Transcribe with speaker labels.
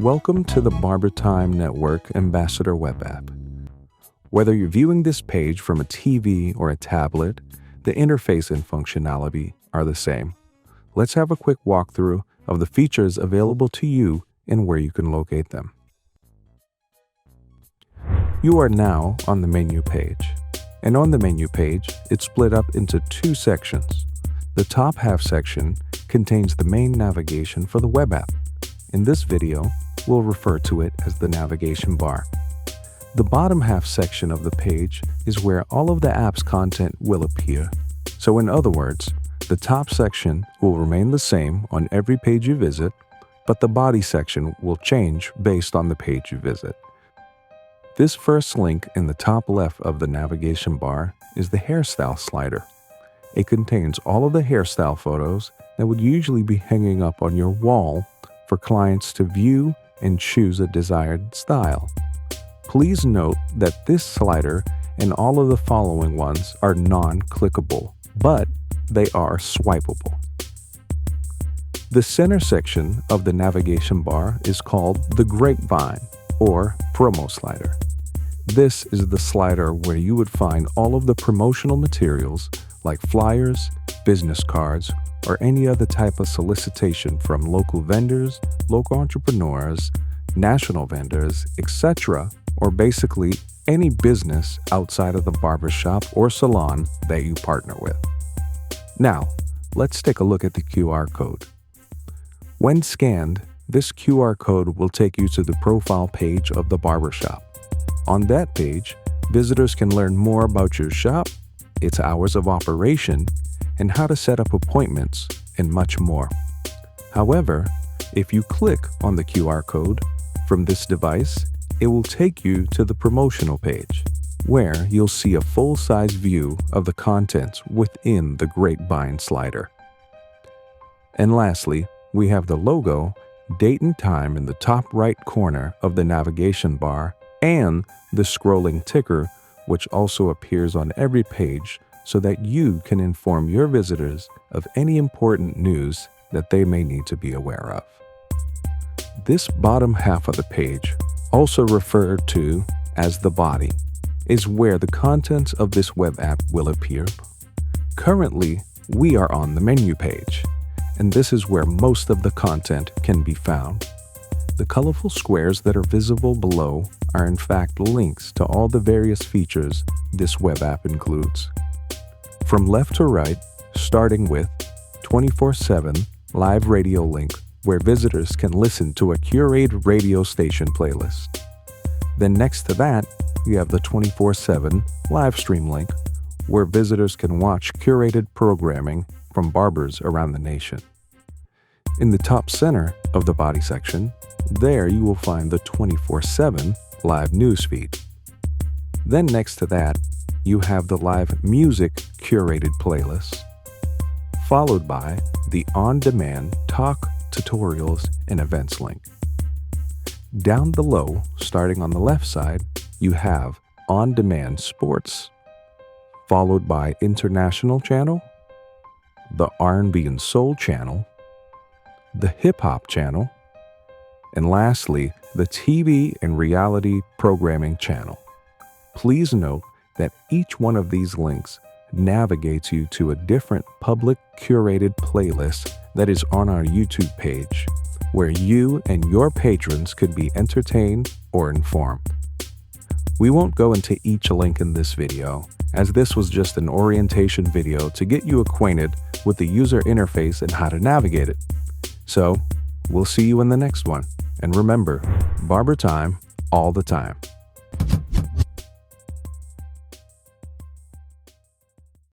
Speaker 1: Welcome to the BarberTime Network Ambassador web app. Whether you're viewing this page from a TV or a tablet, the interface and functionality are the same. Let's have a quick walkthrough of the features available to you and where you can locate them. You are now on the menu page. And on the menu page, it's split up into two sections. The top half section contains the main navigation for the web app. In this video, we'll refer to it as the navigation bar. The bottom half section of the page is where all of the app's content will appear. So in other words, the top section will remain the same on every page you visit, but the body section will change based on the page you visit. This first link in the top left of the navigation bar is the hairstyle slider. It contains all of the hairstyle photos that would usually be hanging up on your wall for clients to view and choose a desired style. Please note that this slider and all of the following ones are non-clickable, but they are swipeable. The center section of the navigation bar is called the grapevine or promo slider. This is the slider where you would find all of the promotional materials like flyers, business cards, or any other type of solicitation from local vendors, local entrepreneurs, national vendors, etc., or basically any business outside of the barbershop or salon that you partner with. Now, let's take a look at the QR code. When scanned, this QR code will take you to the profile page of the barbershop. On that page, visitors can learn more about your shop, its hours of operation, and how to set up appointments, and much more. However, if you click on the QR code from this device, it will take you to the promotional page, where you'll see a full-size view of the contents within the grapevine slider. And lastly, we have the logo, date and time in the top right corner of the navigation bar, and the scrolling ticker, which also appears on every page so that you can inform your visitors of any important news that they may need to be aware of. This bottom half of the page, also referred to as the body, is where the contents of this web app will appear. Currently, we are on the menu page, and this is where most of the content can be found. The colorful squares that are visible below are in fact links to all the various features this web app includes. From left to right, starting with 24/7 live radio link where visitors can listen to a curated radio station playlist. Then next to that, you have the 24/7 live stream link where visitors can watch curated programming from barbers around the nation. In the top center of the body section, there you will find the 24/7 live newsfeed. Then next to that, you have the live music curated playlist, followed by the on-demand talk, tutorials, and events link. Down below, starting on the left side, you have on-demand sports, followed by international channel, the R&B and soul channel, the hip-hop channel, and lastly, the TV and reality programming channel. Please note that each one of these links navigates you to a different public curated playlist that is on our YouTube page, where you and your patrons could be entertained or informed. We won't go into each link in this video, as this was just an orientation video to get you acquainted with the user interface and how to navigate it. So, we'll see you in the next one. And remember, barber time all the time.